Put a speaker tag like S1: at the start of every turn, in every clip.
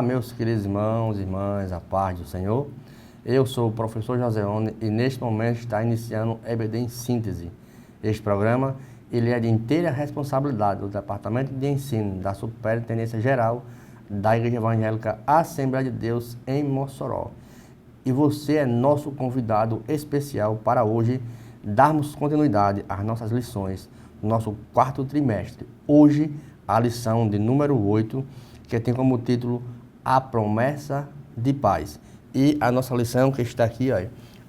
S1: Olá, meus queridos irmãos e irmãs, a paz do Senhor. Eu sou o professor Joseone e neste momento está iniciando o EBD em Síntese. Este programa ele é de inteira responsabilidade do Departamento de Ensino da Superintendência Geral da Igreja Evangélica Assembleia de Deus em Mossoró. E você é nosso convidado especial para hoje darmos continuidade às nossas lições do nosso quarto trimestre. Hoje, a lição de número 8, que tem como título A Promessa de Paz. E a nossa lição que está aqui, ó,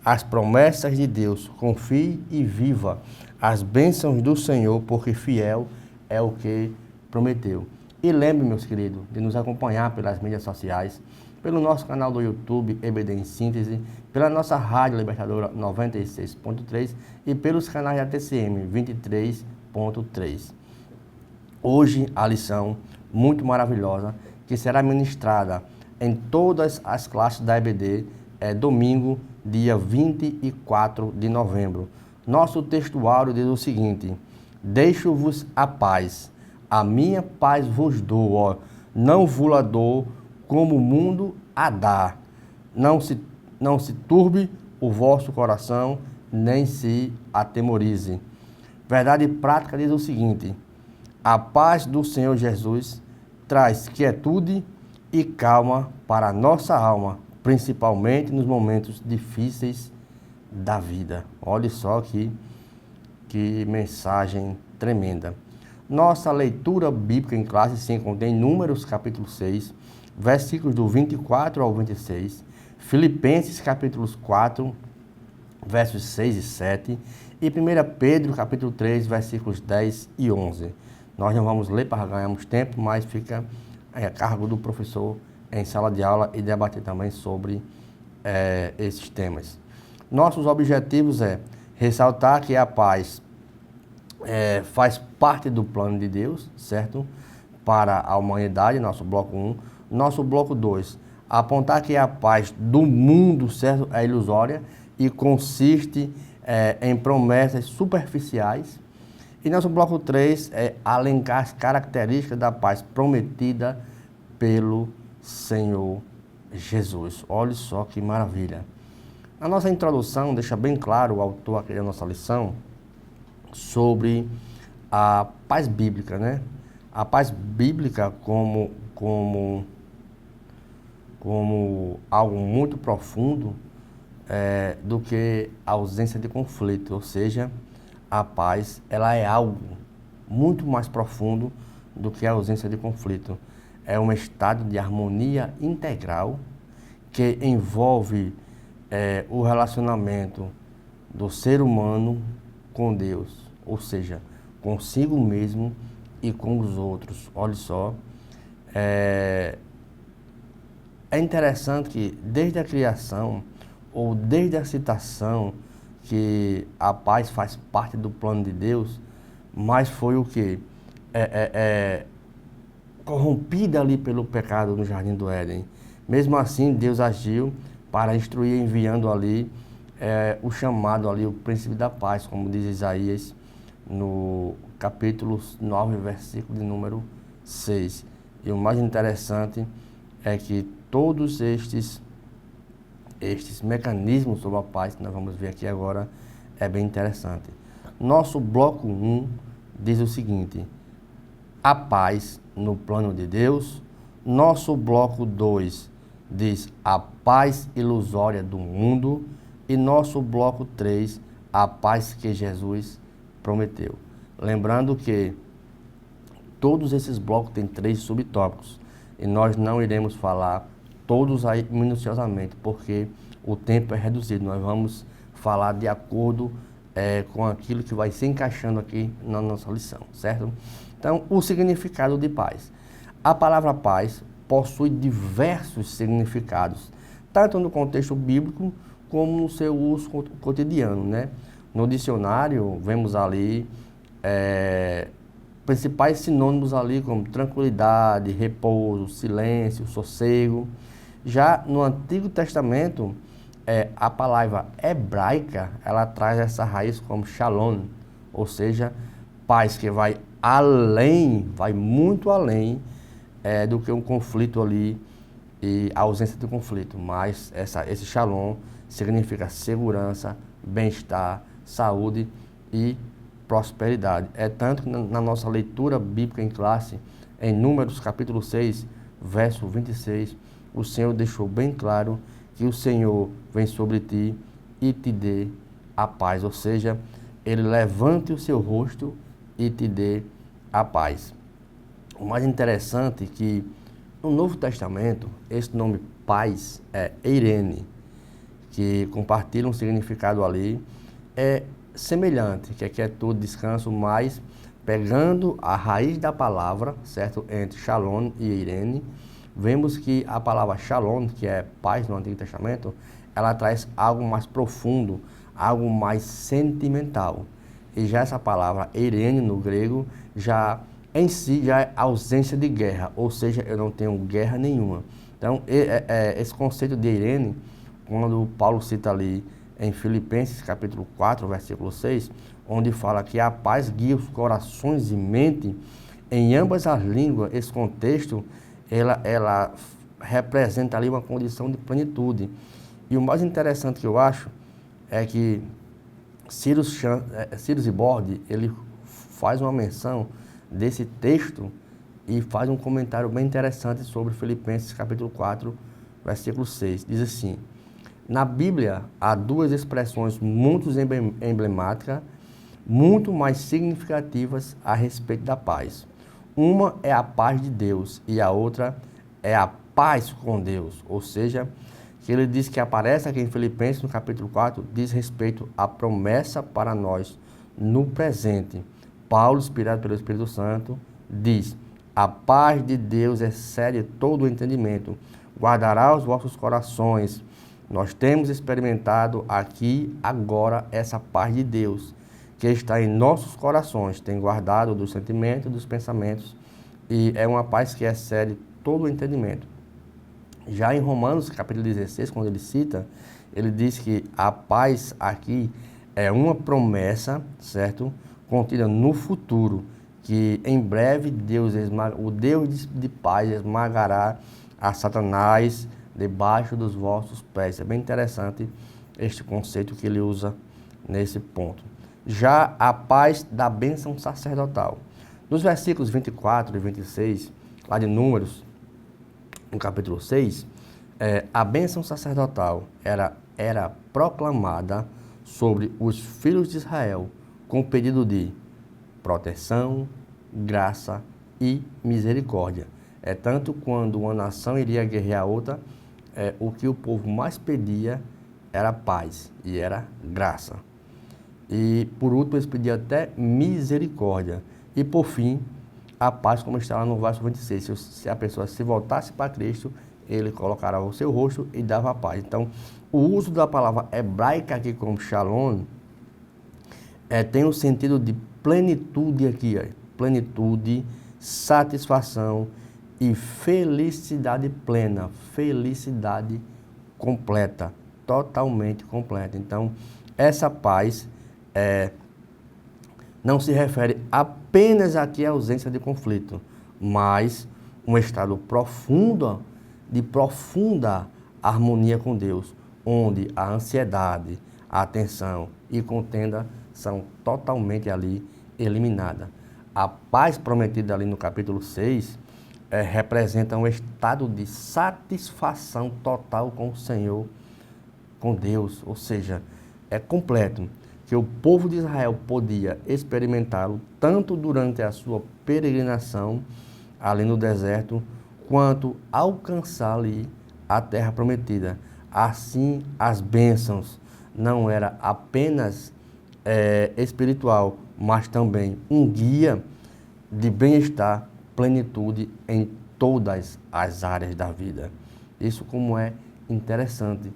S1: as promessas de Deus, confie e viva as bênçãos do Senhor, porque fiel é o que prometeu. E lembre, meus queridos, de nos acompanhar pelas mídias sociais, pelo nosso canal do YouTube, EBD em Síntese, pela nossa Rádio Libertadora 96.3 e pelos canais da TCM 23.3. Hoje, a lição muito maravilhosa, que será ministrada em todas as classes da EBD, é domingo, dia 24 de novembro. Nosso textuário diz o seguinte: deixo-vos a paz, a minha paz vos dou, ó, não vos dou como o mundo a dá. Não se turbe o vosso coração, nem se atemorize. Verdade prática diz o seguinte: a paz do Senhor Jesus traz quietude e calma para a nossa alma, principalmente nos momentos difíceis da vida. Olha só que mensagem tremenda. Nossa leitura bíblica em classe se encontra em Números capítulo 6, versículos do 24 ao 26, Filipenses capítulos 4, versos 6 e 7, e 1 Pedro capítulo 3, versículos 10 e 11. Nós não vamos ler para ganharmos tempo, mas fica a cargo do professor em sala de aula e debater também sobre esses temas. Nossos objetivos é ressaltar que a paz faz parte do plano de Deus, certo? Para a humanidade, nosso bloco 1. Nosso bloco 2, apontar que a paz do mundo, certo, é ilusória e consiste em promessas superficiais. E nosso bloco 3 é alencar as características da paz prometida pelo Senhor Jesus. Olha só que maravilha. A nossa introdução deixa bem claro, o autor aqui da nossa lição, sobre a paz bíblica, né? A paz bíblica como algo muito profundo do que a ausência de conflito, ou seja, a paz ela é algo muito mais profundo do que a ausência de conflito. É um estado de harmonia integral que envolve o relacionamento do ser humano com Deus, ou seja, consigo mesmo e com os outros. Olha só, é interessante que desde a criação ou desde a citação que a paz faz parte do plano de Deus, mas foi o que? Corrompida ali pelo pecado no Jardim do Éden. Mesmo assim, Deus agiu para instruir, enviando ali o chamado ali, o príncipe da paz, como diz Isaías, no capítulo 9, versículo de número 6. E o mais interessante é que todos estes mecanismos sobre a paz que nós vamos ver aqui agora é bem interessante. Nosso bloco 1 diz o seguinte: a paz no plano de Deus. Nosso bloco 2 diz a paz ilusória do mundo. E nosso bloco 3, a paz que Jesus prometeu. Lembrando que todos esses blocos têm 3 subtópicos e nós não iremos falar todos aí minuciosamente, porque o tempo é reduzido. Nós vamos falar de acordo com aquilo que vai se encaixando aqui na nossa lição, certo? Então, o significado de paz. A palavra paz possui diversos significados, tanto no contexto bíblico como no seu uso cotidiano, né? No dicionário, vemos ali principais sinônimos ali como tranquilidade, repouso, silêncio, sossego. Já no Antigo Testamento, a palavra hebraica, ela traz essa raiz como shalom, ou seja, paz que vai além, vai muito além do que um conflito ali e ausência de conflito, mas esse shalom significa segurança, bem-estar, saúde e prosperidade. É tanto que na nossa leitura bíblica em classe, em Números capítulo 6, verso 26, o Senhor deixou bem claro que o Senhor vem sobre ti e te dê a paz, ou seja, Ele levante o seu rosto e te dê a paz. O mais interessante é que no Novo Testamento, esse nome paz é Eirene, que compartilha um significado ali, é semelhante, que é quietude, descanso, mas pegando a raiz da palavra, certo? Entre Shalom e Eirene, vemos que a palavra Shalom, que é paz no Antigo Testamento, ela traz algo mais profundo, algo mais sentimental. E já essa palavra Eirene no grego, já em si já é ausência de guerra, ou seja, eu não tenho guerra nenhuma. Então, esse conceito de Eirene, quando Paulo cita ali em Filipenses capítulo 4, versículo 6, onde fala que a paz guia os corações e mente, em ambas as línguas, esse contexto, ela representa ali uma condição de plenitude. E o mais interessante que eu acho é que Cyrus Ibord, ele faz uma menção desse texto e faz um comentário bem interessante sobre Filipenses capítulo 4, versículo 6. Diz assim: na Bíblia há duas expressões muito emblemáticas, muito mais significativas a respeito da paz. Uma é a paz de Deus e a outra é a paz com Deus, ou seja, que ele diz que aparece aqui em Filipenses no capítulo 4, diz respeito à promessa para nós no presente. Paulo, inspirado pelo Espírito Santo, diz: a paz de Deus excede todo o entendimento, guardará os vossos corações. Nós temos experimentado aqui, agora, essa paz de Deus, que está em nossos corações, tem guardado dos sentimentos, dos pensamentos, e é uma paz que excede todo o entendimento. Já em Romanos, capítulo 16, quando ele cita, ele diz que a paz aqui é uma promessa, certo? Contida no futuro, que em breve o Deus de paz esmagará a Satanás debaixo dos vossos pés. É bem interessante este conceito que ele usa nesse ponto. Já a paz da bênção sacerdotal. Nos versículos 24 e 26, lá de Números, no capítulo 6, a bênção sacerdotal era proclamada sobre os filhos de Israel com o pedido de proteção, graça e misericórdia. É tanto quando uma nação iria guerrear a outra, o que o povo mais pedia era paz e era graça. E por último eles pediam até misericórdia. E por fim, a paz, como está lá no verso 26. Se a pessoa se voltasse para Cristo, ele colocará o seu rosto e dava a paz. Então, o uso da palavra hebraica aqui como shalom tem o sentido de plenitude aqui, plenitude, satisfação e felicidade plena, felicidade completa, totalmente completa. Então, essa paz não se refere apenas aqui à ausência de conflito, mas um estado profundo, de profunda harmonia com Deus, onde a ansiedade, a tensão e contenda são totalmente ali eliminadas. A paz prometida ali no capítulo 6 representa um estado de satisfação total com o Senhor, com Deus, ou seja, é completo, que o povo de Israel podia experimentá-lo tanto durante a sua peregrinação ali no deserto, quanto alcançar ali a terra prometida. Assim, as bênçãos não era apenas espiritual, mas também um guia de bem-estar, plenitude em todas as áreas da vida. Isso como é interessante.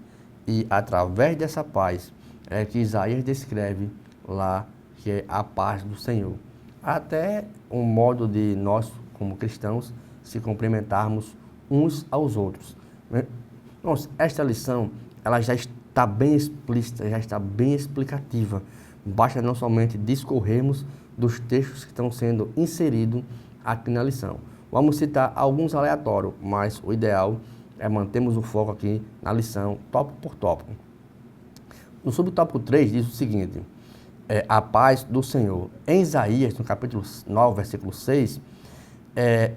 S1: E através dessa paz que Isaías descreve lá, que é a paz do Senhor. Até um modo de nós, como cristãos, se cumprimentarmos uns aos outros. Nossa, esta lição, ela já está bem explícita, já está bem explicativa. Basta não somente discorrermos dos textos que estão sendo inseridos aqui na lição. Vamos citar alguns aleatórios, mas o ideal mantemos o foco aqui na lição, tópico por tópico. No subtópico 3 diz o seguinte, a paz do Senhor. Em Isaías, no capítulo 9, versículo 6,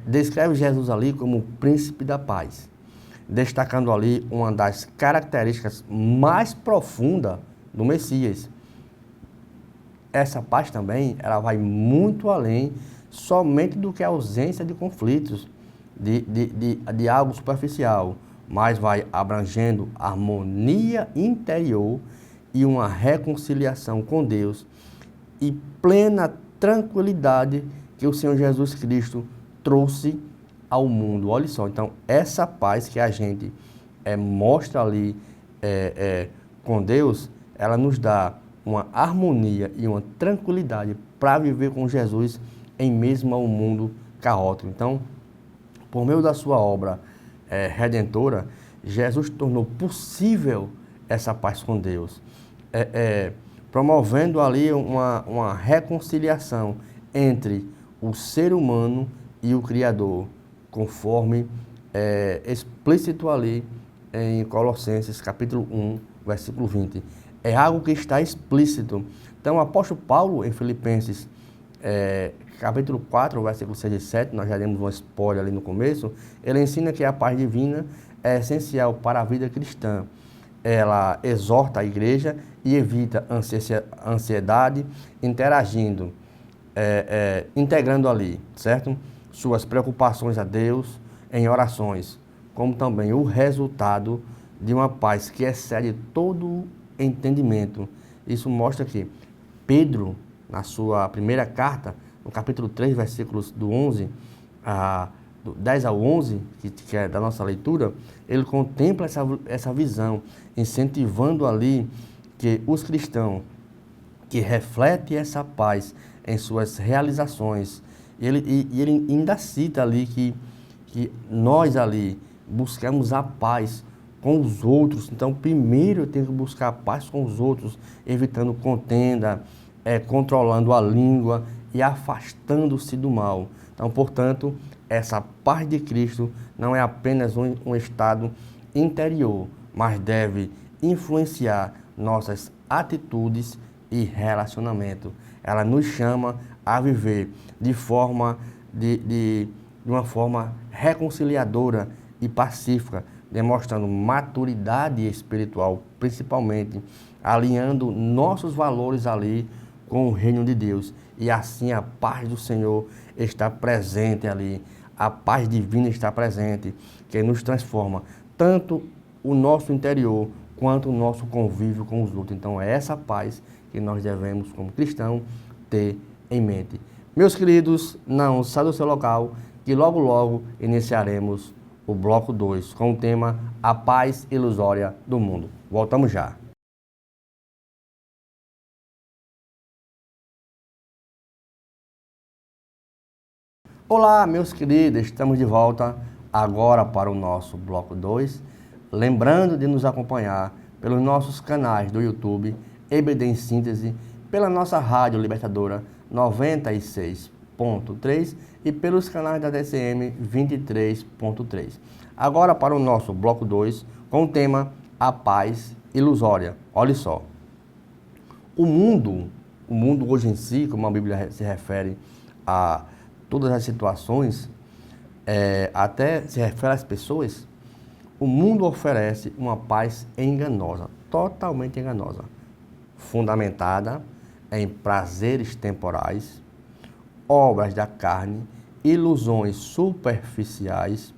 S1: descreve Jesus ali como o príncipe da paz, destacando ali uma das características mais profundas do Messias. Essa paz também, ela vai muito além somente do que a ausência de conflitos, de algo superficial, mas vai abrangendo harmonia interior e uma reconciliação com Deus e plena tranquilidade que o Senhor Jesus Cristo trouxe ao mundo. Olha só, então, essa paz que a gente mostra ali com Deus, ela nos dá uma harmonia e uma tranquilidade para viver com Jesus em mesmo ao mundo caótico. Então, por meio da sua obra redentora, Jesus tornou possível essa paz com Deus, promovendo ali uma reconciliação entre o ser humano e o Criador, conforme explícito ali em Colossenses capítulo 1, versículo 20. É algo que está explícito. Então, o apóstolo Paulo, em Filipenses, capítulo 4, versículo 6 e 7, nós já demos uma spoiler ali no começo, ele ensina que a paz divina é essencial para a vida cristã. Ela exorta a igreja e evita ansiedade, integrando ali, certo? Suas preocupações a Deus em orações, como também o resultado de uma paz que excede todo entendimento. Isso mostra que Pedro, na sua primeira carta, no capítulo 3, versículos do 10 ao 11, que é da nossa leitura, ele contempla essa visão, incentivando ali que os cristãos que refletem essa paz em suas realizações, ele ainda cita ali que nós ali buscamos a paz com os outros. Então, primeiro eu tenho que buscar a paz com os outros, evitando contenda, controlando a língua e afastando-se do mal. Então, portanto, essa paz de Cristo não é apenas um estado interior, mas deve influenciar nossas atitudes e relacionamento. Ela nos chama a viver de uma forma reconciliadora e pacífica, demonstrando maturidade espiritual, principalmente alinhando nossos valores ali com o reino de Deus. E assim a paz do Senhor está presente ali, a paz divina está presente, que nos transforma tanto o nosso interior quanto o nosso convívio com os outros. Então é essa paz que nós devemos, como cristãos, ter em mente. Meus queridos, não saia do seu local, que logo logo iniciaremos o bloco 2, com o tema A Paz Ilusória do Mundo. Voltamos já. Olá, meus queridos, estamos de volta agora para o nosso bloco 2. Lembrando de nos acompanhar pelos nossos canais do YouTube, EBD em Síntese, pela nossa Rádio Libertadora 96.3 e pelos canais da DCM 23.3. Agora para o nosso bloco 2, com o tema A Paz Ilusória. Olha só, o mundo hoje em si, como a Bíblia se refere a todas as situações, até se refere às pessoas, o mundo oferece uma paz enganosa, totalmente enganosa, fundamentada em prazeres temporais, obras da carne, ilusões superficiais,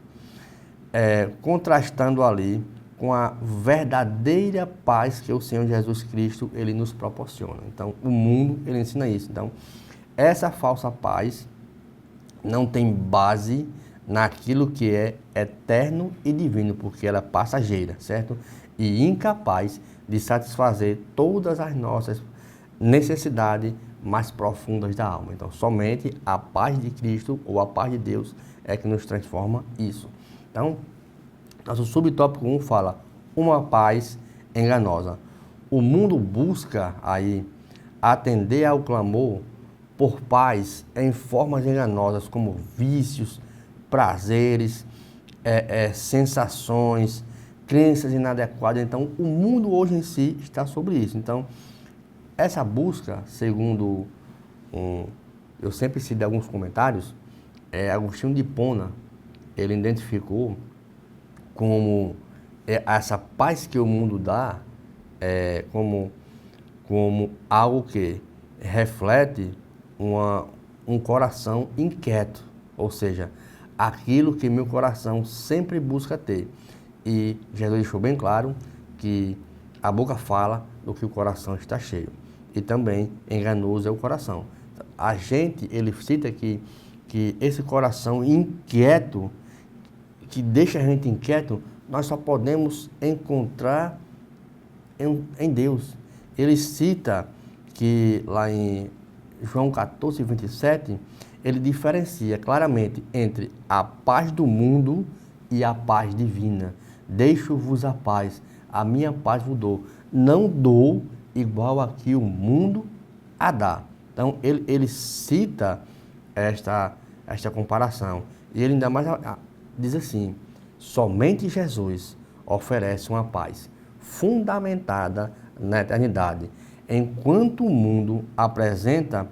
S1: contrastando ali com a verdadeira paz que o Senhor Jesus Cristo ele nos proporciona. Então, o mundo ele ensina isso. Então, essa falsa paz não tem base naquilo que é eterno e divino, porque ela é passageira, certo? E incapaz de satisfazer todas as nossas necessidades mais profundas da alma. Então, somente a paz de Cristo ou a paz de Deus é que nos transforma isso. Então, nosso subtópico 1 fala uma paz enganosa. O mundo busca aí atender ao clamor por paz em formas enganosas, como vícios, prazeres, sensações, crenças inadequadas. Então, o mundo hoje em si está sobre isso. Então, essa busca, segundo eu sempre cito alguns comentários, Agostinho de Hipona, ele identificou como essa paz que o mundo dá, como algo que reflete um coração inquieto, ou seja, aquilo que meu coração sempre busca ter. E Jesus deixou bem claro que a boca fala do que o coração está cheio. E também enganoso é o coração. Ele cita aqui que esse coração inquieto, que deixa a gente inquieto, nós só podemos encontrar em Deus. Ele cita que lá em João 14, 27, ele diferencia claramente entre a paz do mundo e a paz divina. Deixo-vos a paz, a minha paz vos dou. Não dou igual a que o mundo a dá. Então, ele cita esta comparação. E ele ainda mais diz assim: somente Jesus oferece uma paz fundamentada na eternidade, enquanto o mundo apresenta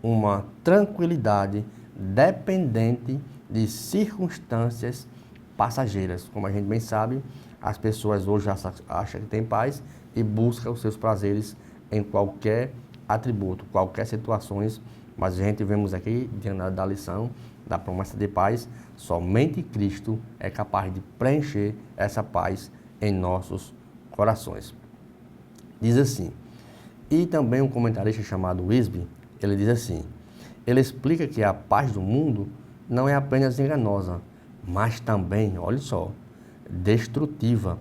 S1: uma tranquilidade dependente de circunstâncias passageiras. Como a gente bem sabe, as pessoas hoje acham que têm paz e buscam os seus prazeres em qualquer atributo, qualquer situações, mas a gente vemos aqui, diante da lição, da promessa de paz, somente Cristo é capaz de preencher essa paz em nossos corações. Diz assim, e também um comentarista chamado Wisby, ele diz assim, ele explica que a paz do mundo não é apenas enganosa, mas também, olha só, destrutiva,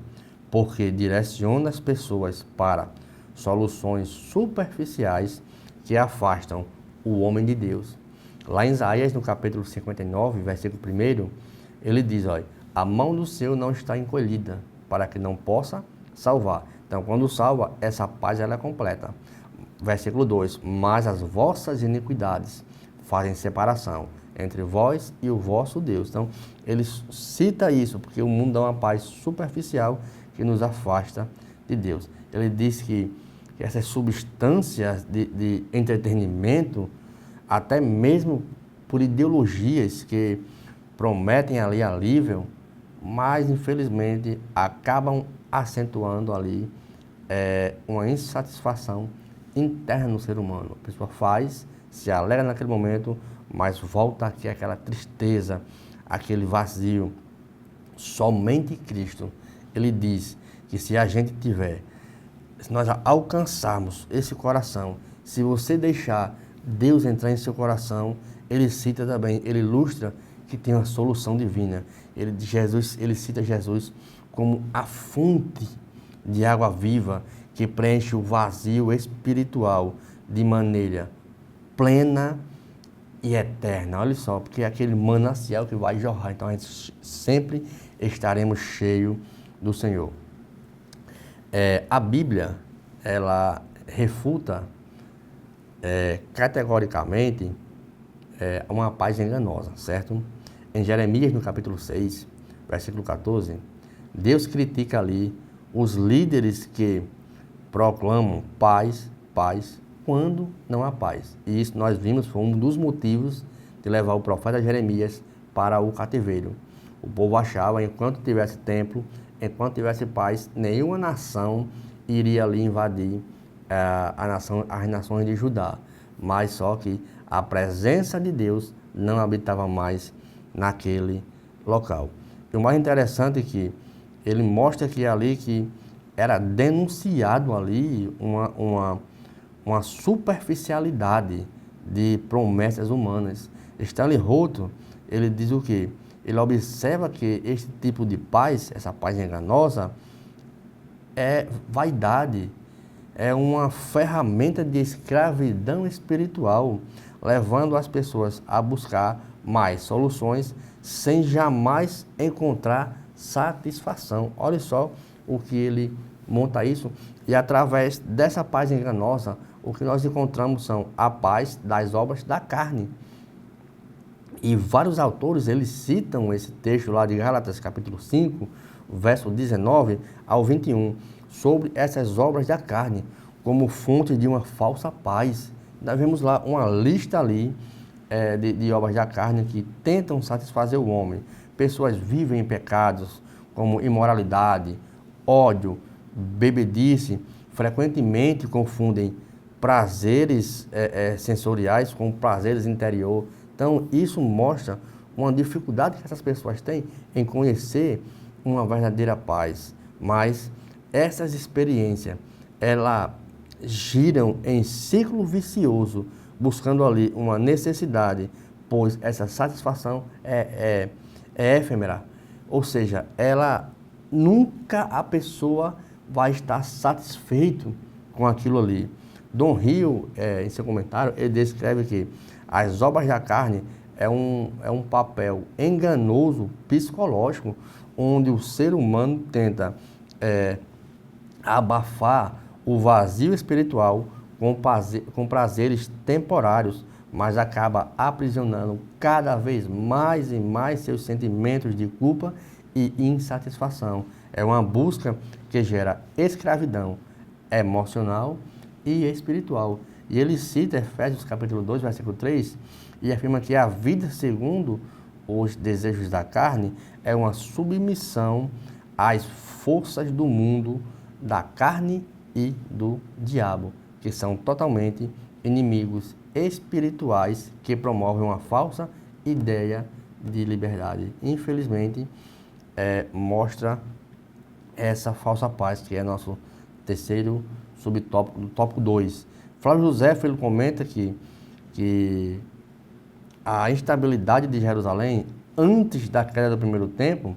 S1: porque direciona as pessoas para soluções superficiais que afastam o homem de Deus. Lá em Isaías, no capítulo 59, versículo 1, ele diz, olha, a mão do Senhor não está encolhida, para que não possa salvar. Então, quando salva, essa paz ela é completa. Versículo 2, mas as vossas iniquidades fazem separação entre vós e o vosso Deus. Então, ele cita isso, porque o mundo dá uma paz superficial que nos afasta de Deus. Ele diz que essas substâncias de entretenimento, até mesmo por ideologias que prometem ali alívio, mas infelizmente acabam acentuando ali uma insatisfação interna no ser humano. A pessoa faz, se alegra naquele momento, mas volta aqui aquela tristeza, aquele vazio. Somente Cristo, ele diz que se a gente tiver, se nós alcançarmos esse coração, se você deixar Deus entrar em seu coração, ele cita também, ele ilustra que tem uma solução divina. Ele cita Jesus como a fonte de água viva que preenche o vazio espiritual de maneira plena e eterna. Olha só, porque é aquele manancial que vai jorrar. Então, a gente sempre estaremos cheios do Senhor. A Bíblia, ela refuta categoricamente uma paz enganosa, certo? Em Jeremias, no capítulo 6, versículo 14, Deus critica ali os líderes que proclamam paz, quando não há paz. E isso nós vimos, foi um dos motivos de levar o profeta Jeremias para o cativeiro. O povo achava, enquanto tivesse templo, enquanto tivesse paz, nenhuma nação iria ali invadir as nações de Judá. Mas só que a presença de Deus não habitava mais naquele local. E o mais interessante é que ele mostra que ali que era denunciado ali uma superficialidade de promessas humanas. Stanley Houghton, ele diz o quê? Ele observa que este tipo de paz, essa paz enganosa, é vaidade, é uma ferramenta de escravidão espiritual, levando as pessoas a buscar mais soluções sem jamais encontrar satisfação. Olha só o que ele monta isso, e através dessa paz enganosa, o que nós encontramos são a paz das obras da carne. E vários autores, eles citam esse texto lá de Gálatas, capítulo 5, verso 19 ao 21, sobre essas obras da carne, como fonte de uma falsa paz. Nós vemos lá uma lista ali de obras da carne que tentam satisfazer o homem. Pessoas vivem em pecados como imoralidade, ódio, bebedice, frequentemente confundem prazeres sensoriais com prazeres interior. Então, isso mostra uma dificuldade que essas pessoas têm em conhecer uma verdadeira paz. Mas essas experiências, elas giram em ciclo vicioso, buscando ali uma necessidade, pois essa satisfação é efêmera. Ou seja, ela nunca a pessoa vai estar satisfeito com aquilo ali. Dom Rio, em seu comentário, ele descreve que as obras da carne é um papel enganoso, psicológico, onde o ser humano tenta abafar o vazio espiritual com prazeres temporários, mas acaba aprisionando cada vez mais e mais seus sentimentos de culpa e insatisfação. É uma busca que gera escravidão emocional e espiritual. E ele cita Efésios capítulo 2, versículo 3, e afirma que a vida segundo os desejos da carne é uma submissão às forças do mundo, da carne e do diabo, que são totalmente inimigos espirituais que promovem uma falsa ideia de liberdade. Infelizmente, mostra essa falsa paz, que é nosso terceiro subtópico do tópico 2. Flávio José ele comenta que a instabilidade de Jerusalém, antes da queda do primeiro templo,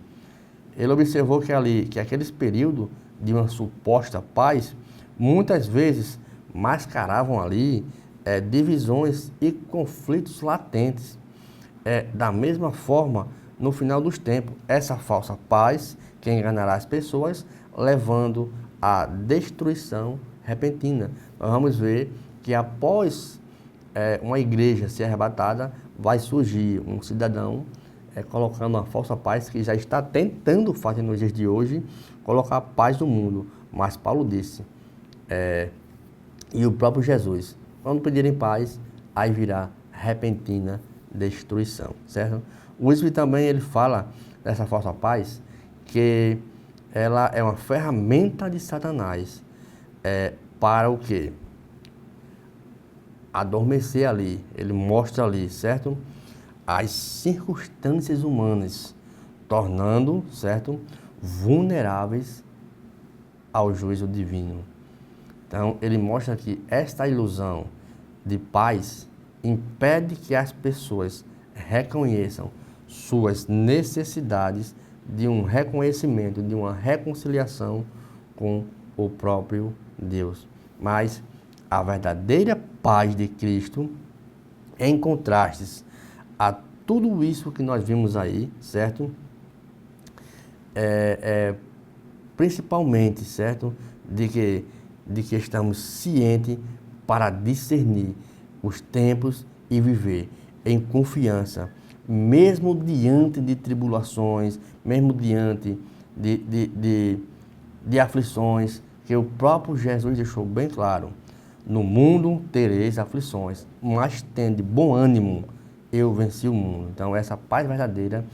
S1: ele observou que aqueles períodos de uma suposta paz, muitas vezes mascaravam ali divisões e conflitos latentes. Da mesma forma, no final dos tempos, essa falsa paz que enganará as pessoas, levando à destruição repentina. Nós vamos ver que após uma igreja ser arrebatada, vai surgir um cidadão colocando uma falsa paz que já está tentando fazer nos dias de hoje, colocar a paz no mundo. Mas Paulo disse, e o próprio Jesus, quando pedirem paz, aí virá repentina destruição, certo? O Smith também ele fala dessa falsa paz que ela é uma ferramenta de Satanás para o quê? Adormecer ali, ele mostra ali, certo? As circunstâncias humanas, tornando, certo? Vulneráveis ao juízo divino. Então, ele mostra que esta ilusão de paz impede que as pessoas reconheçam suas necessidades de um reconhecimento, de uma reconciliação com o próprio Deus. Mas a verdadeira paz de Cristo, em contraste a tudo isso que nós vimos aí, certo? Principalmente, certo? De que estamos cientes para discernir os tempos e viver em confiança, mesmo diante de tribulações, mesmo diante de aflições, que o próprio Jesus deixou bem claro. No mundo tereis aflições, mas tende bom ânimo, eu venci o mundo. Então essa paz verdadeira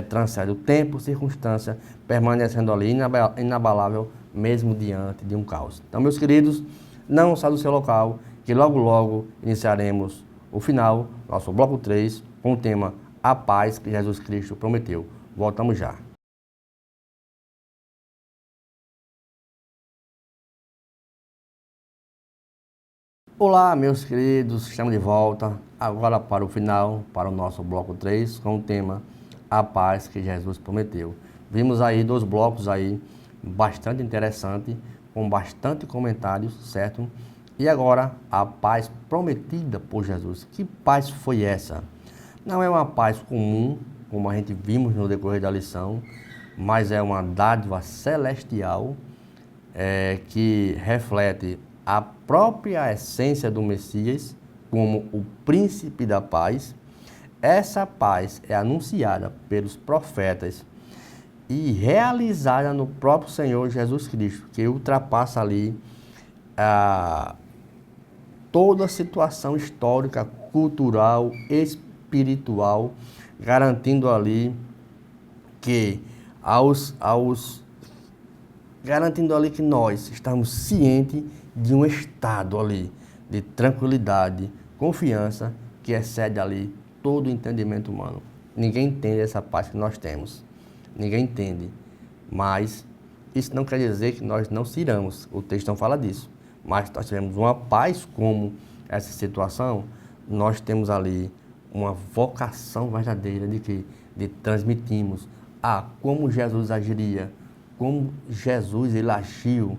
S1: transcende o tempo, circunstância, permanecendo ali inabalável, mesmo diante de um caos. Então, meus queridos, não saia do seu local, que logo logo iniciaremos o final, nosso bloco 3, com o tema A Paz que Jesus Cristo prometeu. Voltamos já. Olá, meus queridos, estamos de volta agora para o final, para o nosso bloco 3, com o tema A Paz que Jesus prometeu. Vimos aí 2 blocos aí, bastante interessante, com bastante comentários, certo? E agora, a paz prometida por Jesus. Que paz foi essa? Não é uma paz comum, como a gente vimos no decorrer da lição, mas é uma dádiva celestial que reflete a própria essência do Messias como o príncipe da paz. essa paz é anunciada pelos profetas e realizada no próprio Senhor Jesus Cristo, que ultrapassa ali toda a situação histórica, cultural, espiritual, garantindo ali que que nós estamos cientes de um estado ali de tranquilidade, confiança, que excede ali todo o entendimento humano. Ninguém entende essa paz que nós temos. Ninguém entende. Mas isso não quer dizer que nós não ciramos. O texto não fala disso. Mas nós tivemos uma paz como essa situação, nós temos ali uma vocação verdadeira de transmitirmos como Jesus agiria, como Jesus ele agiu,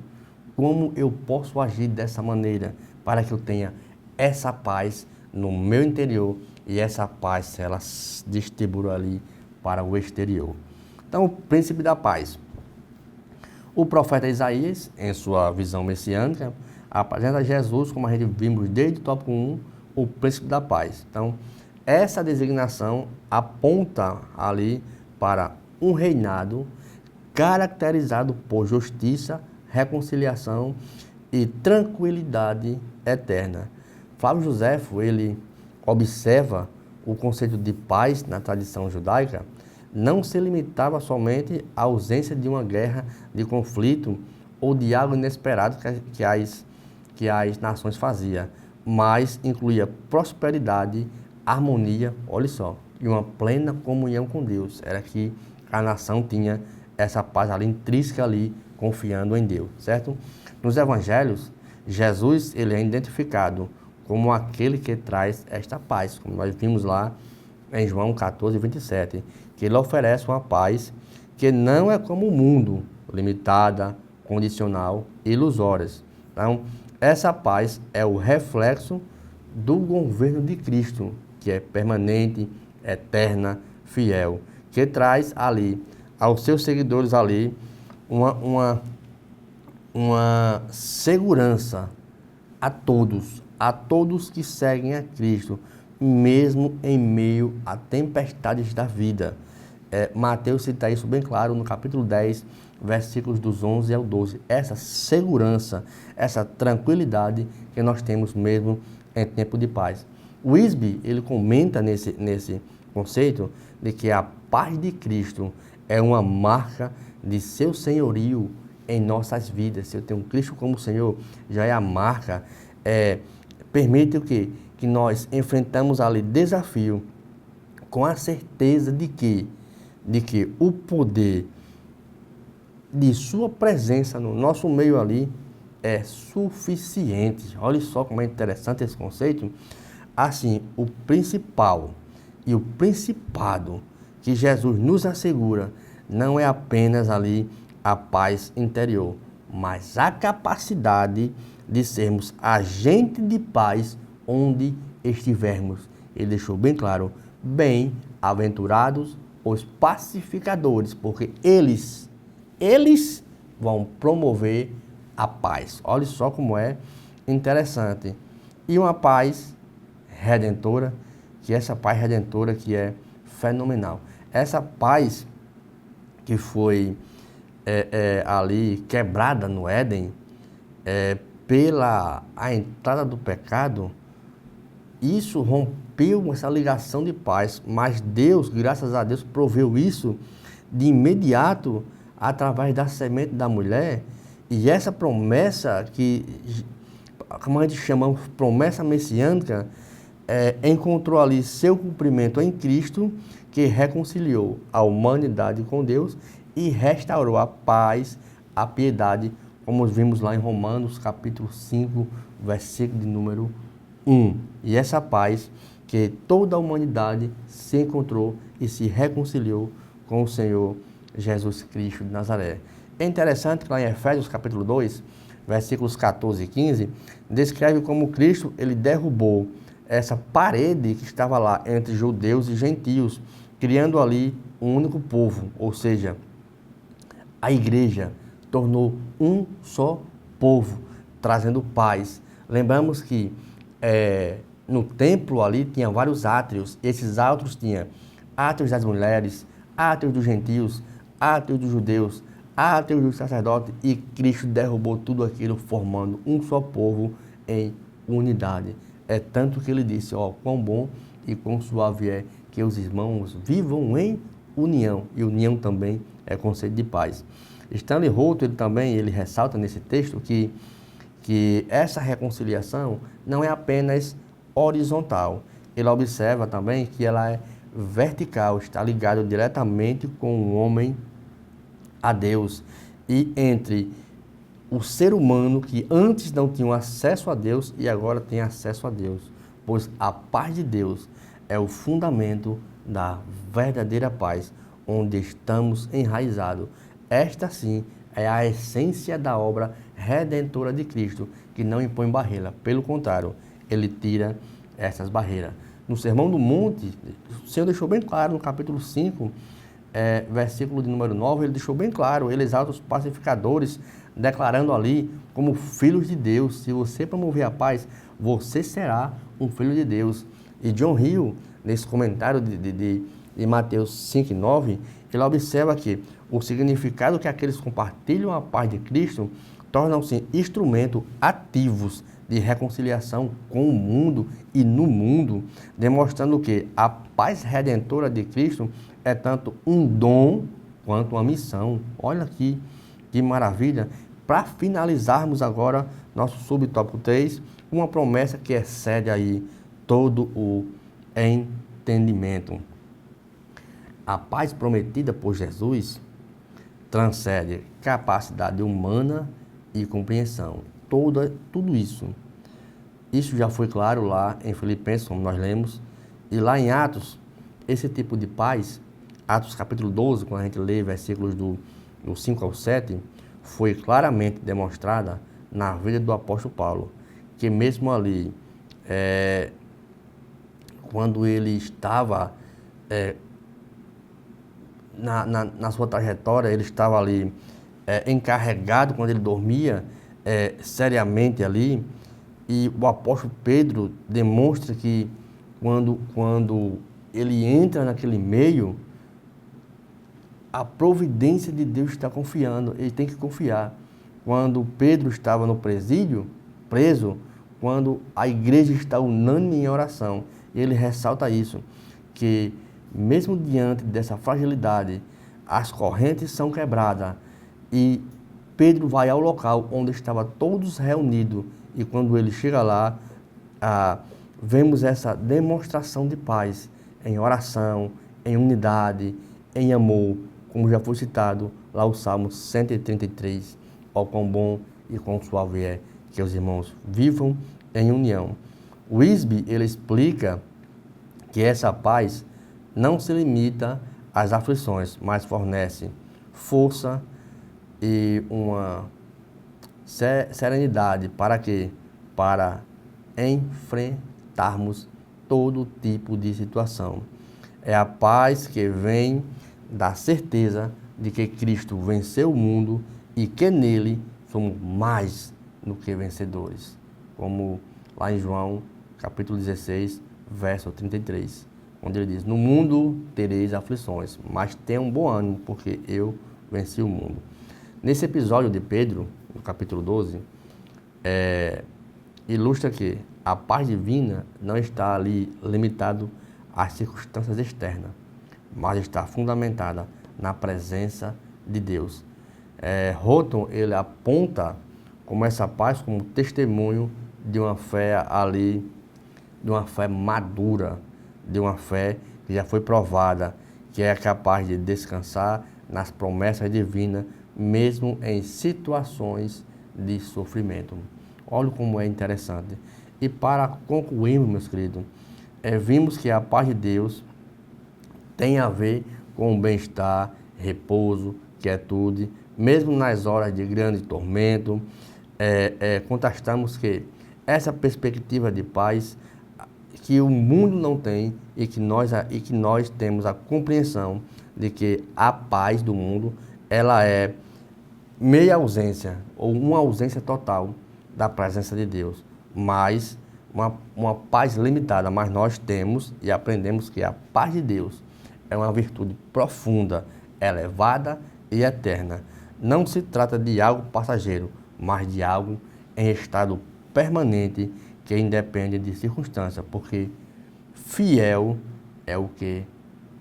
S1: como eu posso agir dessa maneira para que eu tenha essa paz no meu interior e essa paz ela se distribua ali para o exterior. Então, o príncipe da paz. O profeta Isaías, em sua visão messiânica, apresenta Jesus, como a gente vimos desde o tópico 1, o príncipe da paz. Então, essa designação aponta ali para um reinado caracterizado por justiça, reconciliação e tranquilidade eterna. Flávio Joséfo, ele observa o conceito de paz na tradição judaica, não se limitava somente à ausência de uma guerra, de conflito ou de algo inesperado que as nações faziam, mas incluía prosperidade, harmonia, olha só, e uma plena comunhão com Deus. Era que a nação tinha essa paz ali, intrínseca ali, confiando em Deus, certo? Nos evangelhos, Jesus ele é identificado como aquele que traz esta paz, como nós vimos lá em João 14, 27, que ele oferece uma paz que não é como o mundo, limitada, condicional e ilusória. Então, essa paz é o reflexo do governo de Cristo, que é permanente, eterna, fiel, que traz ali aos seus seguidores ali uma segurança a todos que seguem a Cristo, mesmo em meio a tempestades da vida. Mateus cita isso bem claro no capítulo 10, versículos dos 11 ao 12. Essa segurança, essa tranquilidade que nós temos mesmo em tempo de paz. O Wisby, ele comenta nesse conceito de que a paz de Cristo é uma marca de seu senhorio em nossas vidas. Se eu tenho Cristo como Senhor, já é a marca, permite o quê? Que nós enfrentamos ali desafio com a certeza de que o poder de sua presença no nosso meio ali é suficiente. Olha só como é interessante esse conceito. Assim, o principal e o principado que Jesus nos assegura não é apenas ali a paz interior, mas a capacidade de sermos agente de paz onde estivermos. Ele deixou bem claro, bem-aventurados os pacificadores, porque eles vão promover a paz. Olha só como é interessante. E uma paz redentora, que essa paz redentora que é fenomenal. Essa paz que foi ali quebrada no Éden, pela a entrada do pecado, isso rompeu essa ligação de paz, mas Deus, graças a Deus, proveu isso de imediato através da semente da mulher, e essa promessa que, como a gente chama, promessa messiânica, encontrou ali seu cumprimento em Cristo, que reconciliou a humanidade com Deus e restaurou a paz, a piedade, como vimos lá em Romanos, capítulo 5, versículo de número 1. E essa paz que toda a humanidade se encontrou e se reconciliou com o Senhor Jesus Cristo de Nazaré. É interessante que lá em Efésios, capítulo 2, versículos 14 e 15, descreve como Cristo ele derrubou essa parede que estava lá entre judeus e gentios, criando ali um único povo, ou seja, a igreja tornou um só povo, trazendo paz. Lembramos que no templo ali tinha vários átrios. Esses átrios tinham átrios das mulheres, átrios dos gentios, átrios dos judeus, átrios dos sacerdotes, e Cristo derrubou tudo aquilo, formando um só povo em unidade. É tanto que ele disse, ó, quão bom e quão suave é que os irmãos vivam em união, e união também é conceito de paz. Stanley Holto, ele ressalta nesse texto que essa reconciliação não é apenas horizontal. Ele observa também que ela é vertical, está ligado diretamente com o homem a Deus, e entre o ser humano que antes não tinha acesso a Deus e agora tem acesso a Deus, pois a paz de Deus é o fundamento da verdadeira paz, onde estamos enraizados. Esta sim é a essência da obra redentora de Cristo, que não impõe barreira, pelo contrário, ele tira essas barreiras. No Sermão do Monte, o Senhor deixou bem claro no capítulo 5, versículo de número 9, ele deixou bem claro, ele exalta os pacificadores, declarando ali como filhos de Deus. Se você promover a paz, você será um filho de Deus. E John Hill, nesse comentário de Mateus 5:9, ele observa que o significado que aqueles que compartilham a paz de Cristo tornam-se instrumentos ativos de reconciliação com o mundo e no mundo, demonstrando que a paz redentora de Cristo é tanto um dom quanto uma missão. Olha aqui, que maravilha. Para finalizarmos agora nosso subtópico 3, uma promessa que excede aí todo o entendimento. A paz prometida por Jesus transcende capacidade humana e compreensão. Tudo isso. Isso já foi claro lá em Filipenses, como nós lemos, e lá em Atos, esse tipo de paz, Atos capítulo 12, quando a gente lê versículos do 5 ao 7, foi claramente demonstrada na vida do apóstolo Paulo, que mesmo ali, quando ele estava na sua trajetória, ele estava ali encarregado, quando ele dormia seriamente ali, e o apóstolo Pedro demonstra que quando ele entra naquele meio, a providência de Deus está confiando, ele tem que confiar. Quando Pedro estava no presídio, preso, quando a igreja está unânime em oração, ele ressalta isso, que mesmo diante dessa fragilidade, as correntes são quebradas, e Pedro vai ao local onde estavam todos reunidos, e quando ele chega lá, vemos essa demonstração de paz em oração, em unidade, em amor, como já foi citado lá o Salmo 133, ó quão bom e quão suave é que os irmãos vivam em união. O Wisby, ele explica que essa paz não se limita às aflições, mas fornece força e uma serenidade para quê? Para enfrentarmos todo tipo de situação. É a paz que vem da certeza de que Cristo venceu o mundo e que nele somos mais do que vencedores. Como lá em João, capítulo 16, verso 33, onde ele diz, no mundo tereis aflições, mas tenham bom ânimo, porque eu venci o mundo. Nesse episódio de Pedro, no capítulo 12, ilustra que a paz divina não está ali limitado às circunstâncias externas, mas está fundamentada na presença de Deus. Houghton, ele aponta como essa paz como testemunho de uma fé ali, de uma fé madura, de uma fé que já foi provada, que é capaz de descansar nas promessas divinas, mesmo em situações de sofrimento. Olha como é interessante. E para concluirmos, meus queridos, vimos que a paz de Deus tem a ver com o bem-estar, repouso, quietude, mesmo nas horas de grande tormento. Contrastamos que essa perspectiva de paz que o mundo não tem e que nós temos a compreensão de que a paz do mundo ela é meia ausência ou uma ausência total da presença de Deus, mas uma paz limitada, mas nós temos e aprendemos que a paz de Deus é uma virtude profunda, elevada e eterna. Não se trata de algo passageiro, mas de algo em estado permanente que independe de circunstâncias, porque fiel é o que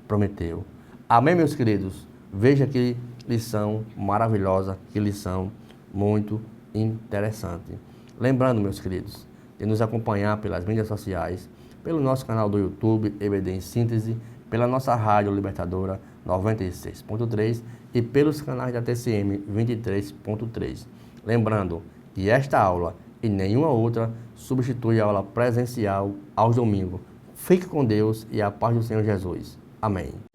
S1: prometeu. Amém, meus queridos? Veja que lição maravilhosa, que lição muito interessante. Lembrando, meus queridos, de nos acompanhar pelas mídias sociais, pelo nosso canal do YouTube, EBD em Síntese, pela nossa Rádio Libertadora 96.3 e pelos canais da TCM 23.3. Lembrando que esta aula e nenhuma outra substitui a aula presencial aos domingos. Fique com Deus e a paz do Senhor Jesus. Amém.